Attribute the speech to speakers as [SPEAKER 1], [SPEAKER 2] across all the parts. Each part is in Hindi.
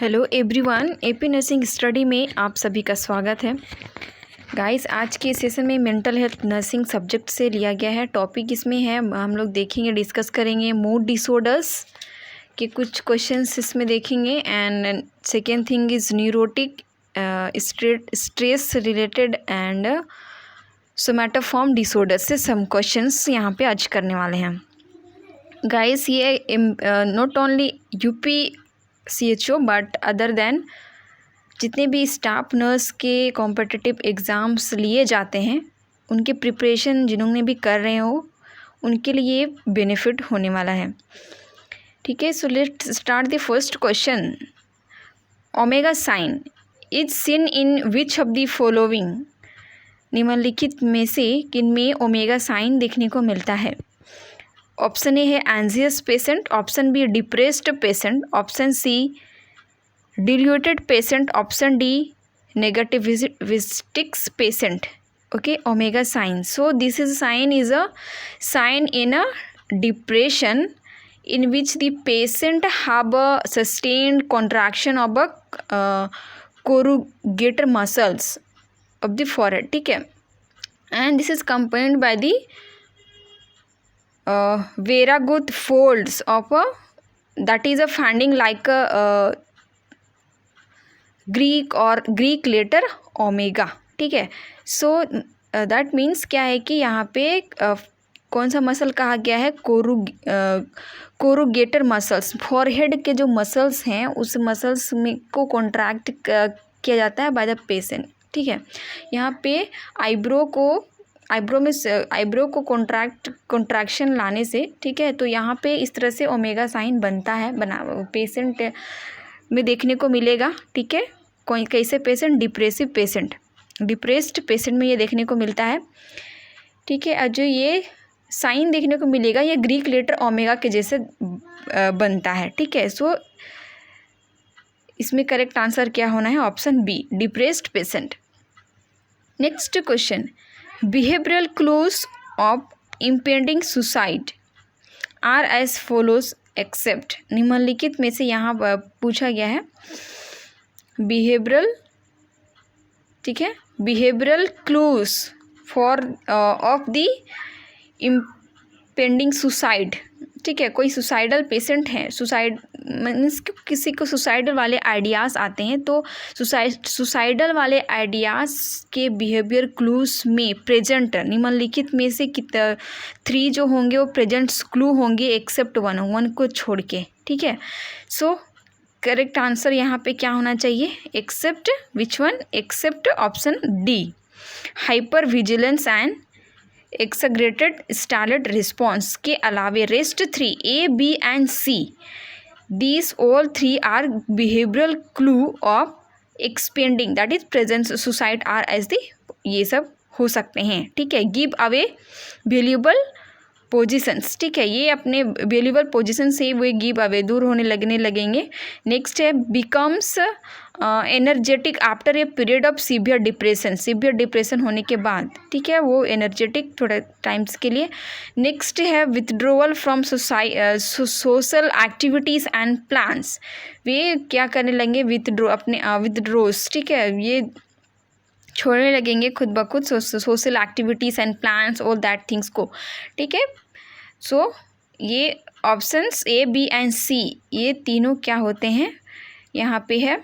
[SPEAKER 1] Hello everyone, AP nursing study में आप सभी का स्वागत है। गाइस, आज के सेशन में मेंटल हेल्थ नर्सिंग सब्जेक्ट से लिया गया है। टॉपिक इसमें है, हम लोग देखेंगे, डिस्कस करेंगे मूड डिसऑर्डर्स के कुछ क्वेश्चंस इसमें देखेंगे। And second thing is neurotic stress related and somatoform disorders से सम क्वेश्चंस यहाँ पे आज करने वाले हैं। गाइस, ये not only UP CHO but other than जितने भी स्टाफ नर्स के कॉम्पिटिटिव एग्ज़ाम्स लिए जाते हैं, उनके प्रिपरेशन जिन्होंने भी कर रहे हो उनके लिए बेनिफिट होने वाला है। ठीक है, so let's start the first question. Omega sine is seen in which of the following? निम्नलिखित में से किन में ओमेगा साइन देखने को मिलता है? ऑप्शन ए है anxious patient, option B depressed patient, option C diluted patient, option D negativistics patient. Okay, omega sign, so this is sign is a sign in a depression in which the patient have a sustained contraction of a corrugator muscles of the forehead. ठीक है, and this is accompanied by the Veraguth folds of a, that is a finding like a Greek or Greek letter omega. ठीक है, सो दैट मीन्स क्या है कि यहाँ पे कौन सा मसल कहा गया है? कोरुगेटर मसल्स। फॉरहेड के जो मसल्स हैं उस मसल्स में को कॉन्ट्रैक्ट किया जाता है बाय द पेशेंट। ठीक है, यहाँ पे आईब्रो को कॉन्ट्रैक्शन लाने से, ठीक है, तो यहाँ पे इस तरह से ओमेगा साइन बनता है, पेशेंट में देखने को मिलेगा। ठीक है, कोई कैसे पेशेंट? डिप्रेस्ड पेशेंट में ये देखने को मिलता है। ठीक है, और जो ये साइन देखने को मिलेगा ये ग्रीक लेटर ओमेगा के जैसे बनता है। ठीक है, सो इसमें करेक्ट आंसर क्या होना है? Option B, depressed patient. Next question, behavioural clues of impending suicide are as follows except. निम्नलिखित में से यहाँ पूछा गया है बिहेवियरल, ठीक है, behavioural clues for of the impending suicide. ठीक है, कोई सुसाइडल पेशेंट है, सुसाइड मीन्स किसी को सुसाइडल वाले आइडियाज़ आते हैं, तो सुसाइडल वाले आइडियाज़ के बिहेवियर क्लूज में प्रेजेंट निम्नलिखित में से 3 जो होंगे वो प्रेजेंट क्लू होंगे एक्सेप्ट 1 को छोड़ के। ठीक है, सो करेक्ट आंसर यहाँ पे क्या होना चाहिए? Except which one? Except option D, hyper vigilance and exaggerated startle response के अलावे rest 3 A, B and C, these all 3 are behavioral clue of expanding that is present suicide are as the, ये सब हो सकते हैं। ठीक है, गिव अवे वैल्यूएबल पोजिशंस। ठीक है, ये अपने वैल्यूएबल पोजिशन से वो गिव अवे दूर होने लगेंगे। नेक्स्ट है becomes energetic after a period of severe depression होने के बाद। ठीक है, वो एनर्जेटिक थोड़े टाइम्स के लिए। नेक्स्ट है withdrawal from social activities and plans, वे क्या करने लगेंगे? विथड्रोस। ठीक है, ये छोड़ने लगेंगे खुद ब खुद social activities and plans, all that things को। ठीक है, सो ये options A, B and C ये तीनों क्या होते हैं? यहाँ पे है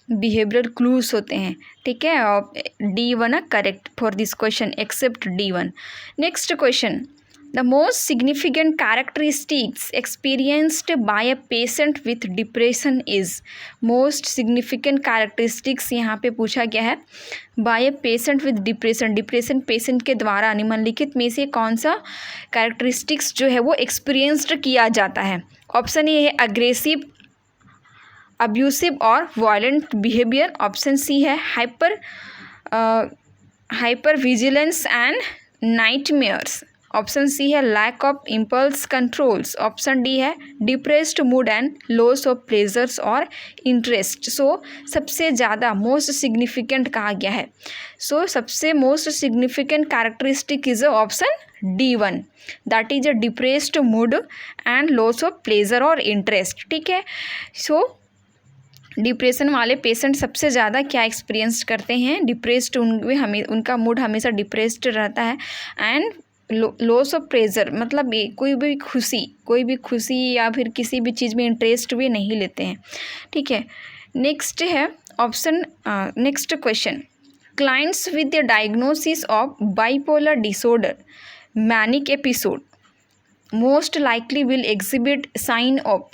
[SPEAKER 1] बिहेवियरल क्लूज होते हैं। ठीक है, और D1 correct for this question, except D1। Next question, the most significant characteristics experienced by a patient with depression is. Most significant characteristics यहाँ पे पूछा गया है by a patient with depression patient के द्वारा निम्नलिखित में से कौन सा कैरेक्टरिस्टिक्स जो है वो एक्सपीरियंस्ड किया जाता है? ऑप्शन ए है अग्रेसिव, अब्यूसिव और वायलेंट बिहेवियर, ऑप्शन सी है hyper vigilance and nightmares, option C है lack of impulse controls, option D है depressed mood and loss of pleasures और इंटरेस्ट। सो सबसे ज़्यादा मोस्ट सिग्निफिकेंट कहा गया है, सो सबसे most significant characteristic is option D1, that is a depressed mood and loss of pleasure और इंटरेस्ट। ठीक है, सो डिप्रेशन वाले पेशेंट सबसे ज़्यादा क्या एक्सपीरियंस करते हैं, डिप्रेस्ड, उनका मूड हमेशा डिप्रेस्ड रहता है। एंड लॉस ऑफ प्रेजर, मतलब कोई भी खुशी या फिर किसी भी चीज़ में इंटरेस्ट भी नहीं लेते हैं। ठीक है, नेक्स्ट है option, next question, clients with the diagnosis of bipolar disorder, manic episode most likely will exhibit sign of.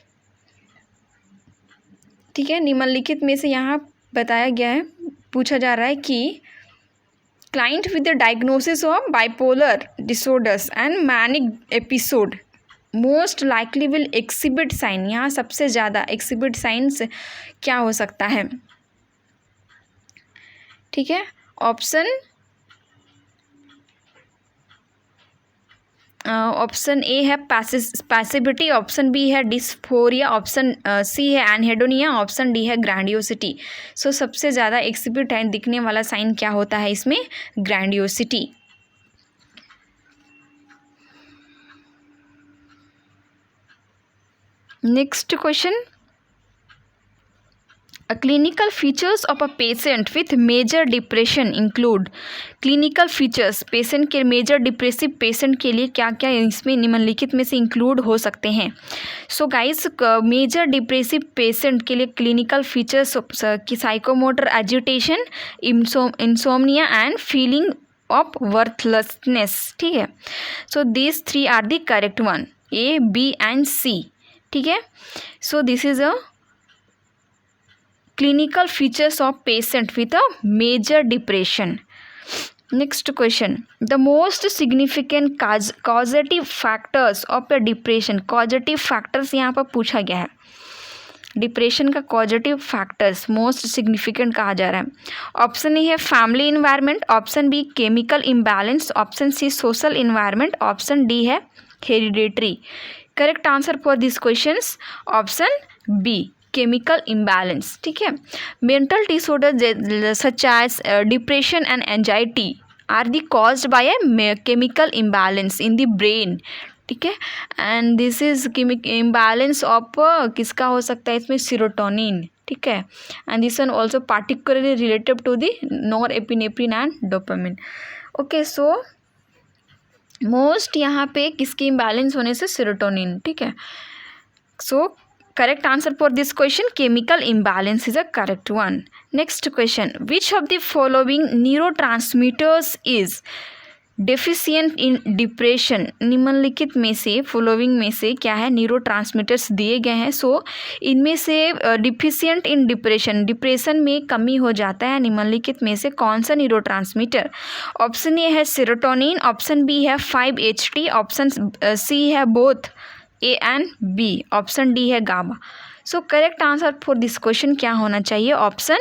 [SPEAKER 1] ठीक है, निम्नलिखित में से यहाँ बताया गया है, पूछा जा रहा है कि client with the diagnosis of bipolar disorders and manic episode most likely will exhibit sign, यहाँ सबसे ज़्यादा एक्सिबिट साइंस क्या हो सकता है। ठीक है, ऑप्शन ए है पैसिविटी, ऑप्शन बी है डिस्फोरिया, ऑप्शन सी है एनहेडोनिया, ऑप्शन डी है ग्रैंडियोसिटी। सो सबसे ज़्यादा एक्सिबिट है दिखने वाला साइन क्या होता है इसमें, grandiosity. Next question, clinical features of a patient with major depression include. Clinical features patient के, मेजर डिप्रेसिव पेशेंट के लिए क्या क्या इसमें निम्नलिखित में से इंक्लूड हो सकते हैं। So guys, major depressive patient के लिए क्लिनिकल फीचर्स की psychomotor agitation, insomnia and feeling of worthlessness. ठीक है, so this 3 are the correct one, A, B and C। ठीक है, so this is a clinical features of patient with a major depression. Next question, the most significant causative factors of a depression, causative factors यहाँ पर पूछा गया है, डिप्रेशन का causative factors मोस्ट सिग्निफिकेंट कहा जा रहा है। ऑप्शन ए है family environment, option B chemical imbalance, option C social environment, option D है hereditary. Correct answer for this questions option B, chemical imbalance. ठीक है, mental disorder such as depression and anxiety are the caused by a chemical imbalance in the brain. ठीक है, and this is imbalance of किसका हो सकता है इसमें, सीरोटोनिन। ठीक है, and this one also particularly related to the norepinephrine and dopamine. Okay, so most यहाँ पे किसकी इम्बैलेंस होने से, सीरोटोनिन। ठीक है, सो correct answer for this question, chemical imbalance is a correct one. Next question, which of the following neurotransmitters is deficient in depression? निम्नलिखित में से following में से क्या है, न्यूरोट्रांसमीटर्स दिए गए हैं। सो इनमें से डिफिशियंट इन डिप्रेशन, डिप्रेशन में कमी हो जाता है, निम्नलिखित में से कौन सा न्यूरोट्रांसमीटर। ऑप्शन ए है सेरोटोनिन, ऑप्शन बी है 5-HT, ऑप्शन सी है both A and B, option D है gamma. So correct answer for this question क्या होना चाहिए, option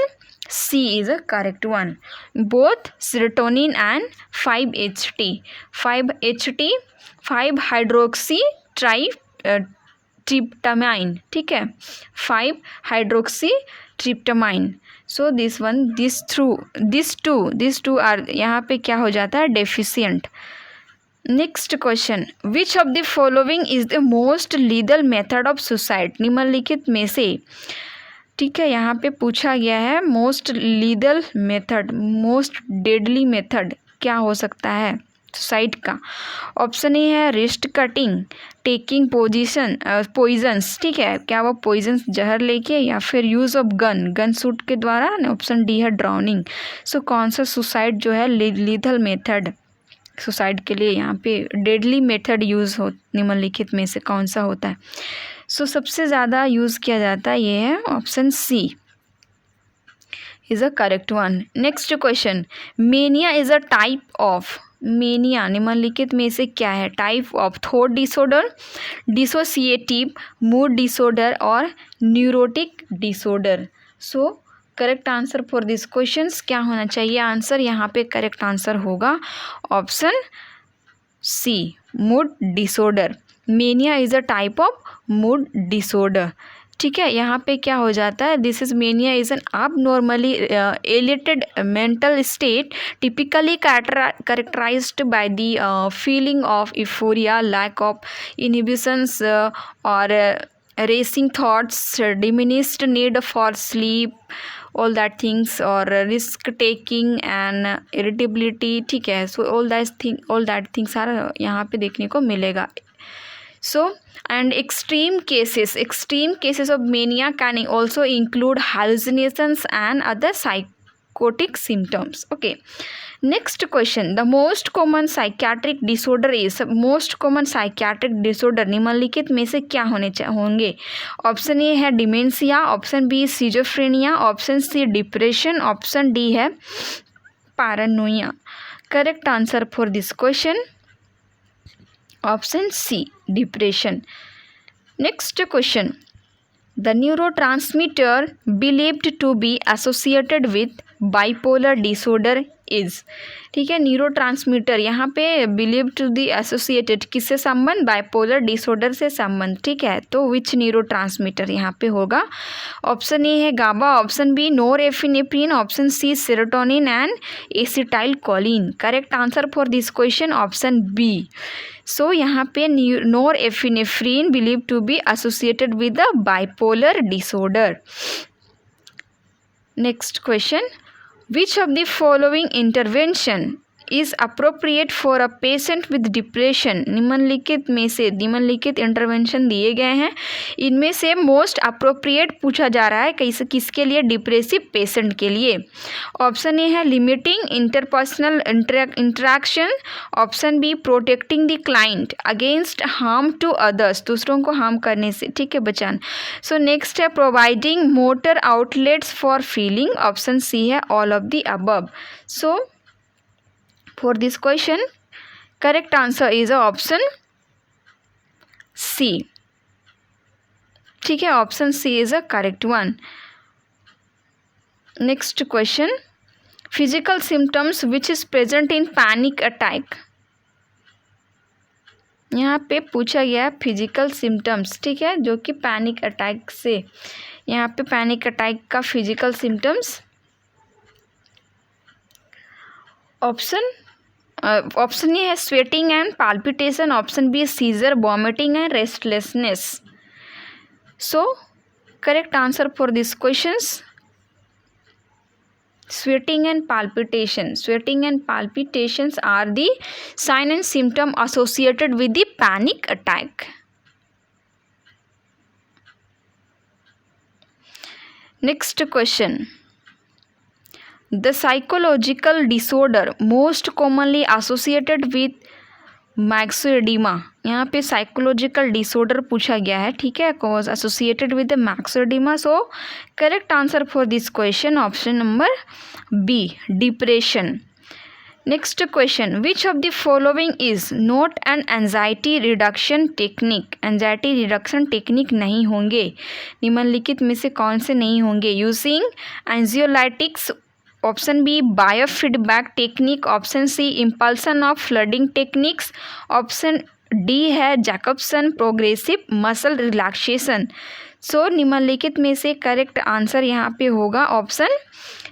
[SPEAKER 1] C is a correct one, both serotonin and 5-HT। 5-HT 5 hydroxy tryptamine. ठीक है, 5 hydroxy tryptamine. So this one, this two are यहाँ पे क्या हो जाता है, deficient. Next question, which of the following is the most lethal method of suicide. निम्नलिखित में से, ठीक है, यहाँ पे पूछा गया है most lethal method, most deadly method क्या हो सकता है सुसाइड का। ऑप्शन ए है रिस्ट कटिंग, टेकिंग पॉइजन्स। ठीक है, क्या वो पॉइजन्स जहर लेके, या फिर यूज़ ऑफ गन शूट के द्वारा, ऑप्शन डी है ड्राउनिंग। सो कौन सा सुसाइड जो है लीदल मेथड सुसाइड के लिए, यहाँ पे डेडली मेथड यूज़ हो, निम्नलिखित में से कौन सा होता है। सो सबसे ज़्यादा यूज़ किया जाता है ये है option C is a correct one. Next question, mania is a type of, mania निम्नलिखित में से क्या है, type of thought disorder, dissociative mood disorder और neurotic disorder. So correct answer for this questions क्या होना चाहिए, आंसर यहाँ पे करेक्ट आंसर होगा option C, mood disorder. Mania is a type of mood disorder. ठीक है, यहाँ पे क्या हो जाता है, this is mania is an abnormally elevated mental state typically characterized by the feeling of euphoria, lack of inhibitions or racing thoughts, diminished need for sleep, all that things, और risk taking and irritability, ठीक है. So all that things are यहाँ पे देखने को मिलेगा. So and extreme cases of mania can also include hallucinations and other psychotic symptoms. Okay. Next question, the most common psychiatric disorder निम्नलिखित में से क्या होंगे. ऑप्शन ए है dementia, option B schizophrenia, option C depression, option D है paranoia. Correct answer for this question option C depression. Next question, the neurotransmitter believed to be associated with bipolar disorder is. ठीक है, न्यूरोट्रांसमीटर यहाँ पे बिलीव टू दी एसोसिएटेड किससे संबंध, बाइपोलर डिसऑर्डर से संबंध. ठीक है, तो विच न्यूरोट्रांसमीटर यहाँ पे होगा. ऑप्शन ए है GABA, option B norepinephrine, option C serotonin and acetyl choline. Correct answer for this question option B. So यहाँ पे norepinephrine believe to be associated with the bipolar disorder. Next question, which of the following intervention is appropriate for a patient with depression. निम्नलिखित में से निम्नलिखित इंटरवेंशन दिए गए हैं, इनमें से मोस्ट अप्रोप्रिएट पूछा जा रहा है किसके लिए, डिप्रेसिव पेशेंट के लिए. ऑप्शन ए है limiting interpersonal interaction, option B protecting the client against harm to others, दूसरों को हार्म करने से, ठीक है, बचाना. सो नेक्स्ट है providing motor outlets for feeling, option C है all of the above. So for this question correct answer is option C. ठीक है, option C is a correct one. Next question, physical symptoms which is present in panic attack. यहाँ पे पूछा गया फिजिकल सिम्टम्स, ठीक है, जो कि पैनिक अटैक से, यहाँ पे पैनिक अटैक का फिजिकल सिम्टम्स. ऑप्शन ए है sweating and palpitation, option B seizure, vomiting and restlessness. So correct answer for this questions sweating and palpitations are the sign and symptom associated with the panic attack. Next question, the psychological disorder most commonly associated with myxoedema. यहाँ पे साइकोलॉजिकल डिसऑर्डर पूछा गया है, ठीक है, cause associated with the myxoedema. So correct answer for this question option number B, depression. Next question, which of the following is not an anxiety reduction technique. Anxiety reduction technique नहीं होंगे, निम्नलिखित में से कौन से नहीं होंगे. Using anxiolytics, option B biofeedback technique, option C implosion of flooding techniques, option D है Jacobson progressive muscle relaxation. So निम्नलिखित में से करेक्ट आंसर यहाँ पे होगा option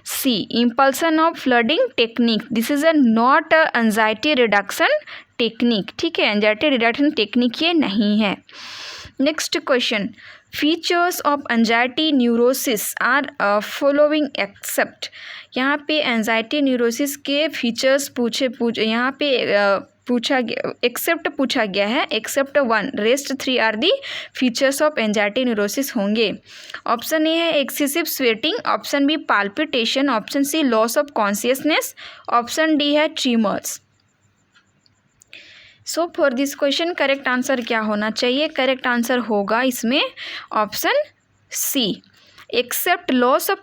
[SPEAKER 1] C, implosion of flooding technique. This is a not a anxiety reduction technique, ठीक है, एंजाइटी रिडक्शन टेक्निक ये नहीं है. Next question, features of anxiety neurosis are following except. यहाँ पे एंजाइटी न्यूरोसिस के फीचर्स यहाँ पे पूछा गया, एक्सेप्ट पूछा गया है. Except 1, rest 3 are the features of anxiety neurosis होंगे. ऑप्शन ए है excessive sweating, option B palpitation, option C loss of consciousness, option D है tremors. So for this question correct answer क्या होना चाहिए. करेक्ट आंसर होगा इसमें option C, except loss of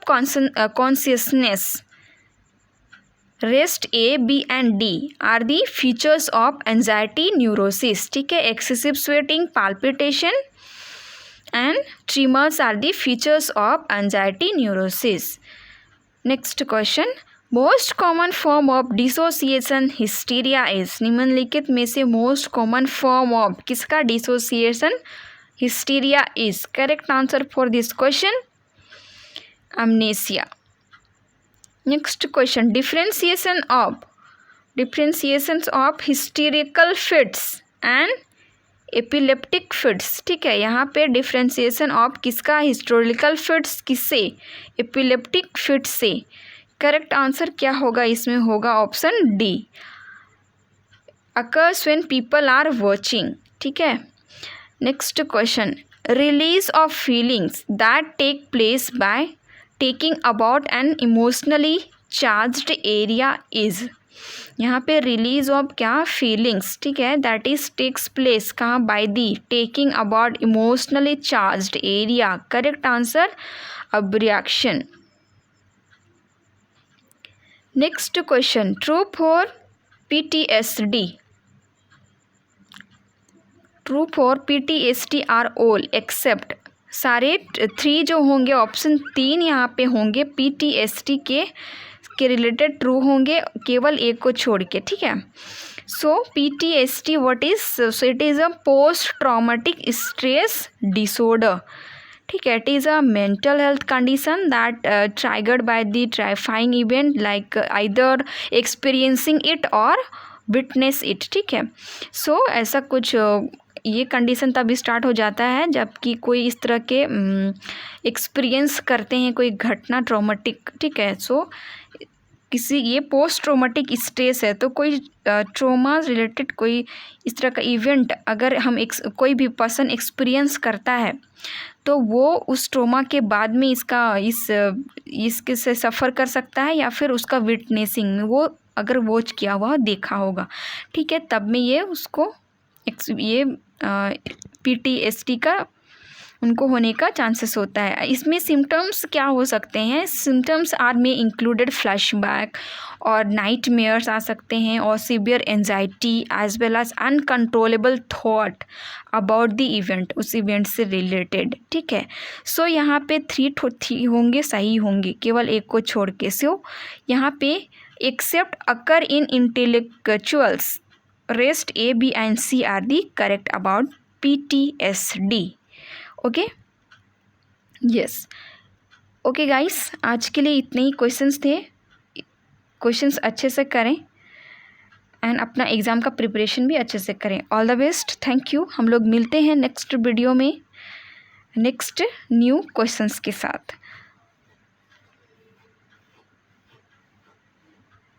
[SPEAKER 1] consciousness. Rest A, B and D are the features of anxiety neurosis, ठीक है. Excessive sweating, palpitation and tremors are the features of anxiety neurosis. Next question, most common form of dissociation hysteria is. निम्नलिखित में से मोस्ट कॉमन फॉर्म ऑफ किसका dissociation hysteria is. Correct answer for this question amnesia. Next question, differentiations of hysterical fits and epileptic fits, ठीक है, यहाँ पे डिफ्रेंसिएशन ऑफ किसका, हिस्टोरिकल फिट्स किससे, एपिलेप्टिक फिट्स से। करेक्ट आंसर क्या होगा इसमें, होगा option D, occurs when people are watching, ठीक है। Next question, release of feelings that take place by taking about an emotionally charged area is, यहाँ पे रिलीज ऑफ क्या, फीलिंग्स, ठीक है, दैट इज टेक्स प्लेस कहाँ, by the taking about emotionally charged area. Correct answer abreaction. Next question, true for PTSD, true for PTSD are all except, सारे 3 जो होंगे ऑप्शन 3 यहाँ पे होंगे PTSD के रिलेटेड ट्रू होंगे, केवल एक को छोड़ के, ठीक है। So PTSD what is, so it is a post traumatic stress disorder, ठीक है, it is a mental health condition that triggered by the terrifying event like either experiencing it और विटनेस इट, ठीक है। सो ऐसा कुछ ये कंडीशन तभी स्टार्ट हो जाता है जबकि कोई इस तरह के एक्सपीरियंस करते हैं कोई घटना ट्रॉमेटिक, ठीक है। सो किसी ये पोस्ट ट्रोमेटिक स्ट्रेस है, तो कोई ट्रोमा रिलेटेड कोई इस तरह का इवेंट अगर हम कोई भी पर्सन एक्सपीरियंस करता है तो वो उस ट्रोमा के बाद में इसके से सफ़र कर सकता है, या फिर उसका विटनेसिंग में वो अगर वॉच किया हुआ देखा होगा, ठीक है, तब में ये उसको ये PTSD का उनको होने का चांसेस होता है। इसमें सिम्टम्स क्या हो सकते हैं, सिम्टम्स आर में इंक्लूडेड फ्लैशबैक और नाइटमेयर्स आ सकते हैं, और severe anxiety as well as uncontrollable thought about the event, उस इवेंट से रिलेटेड, ठीक है। सो यहाँ पे 3 होंगे सही होंगे, केवल एक को छोड़ के। सो यहाँ पे except occur in intellectuals, rest A, B and C are the correct about PTSD। Okay, yes, okay guys, आज के लिए इतने ही क्वेश्चंस थे। क्वेश्चंस अच्छे से करें एंड अपना एग्ज़ाम का प्रिपरेशन भी अच्छे से करें। All the best, thank you. हम लोग मिलते हैं नेक्स्ट वीडियो में नेक्स्ट न्यू क्वेश्चंस के साथ।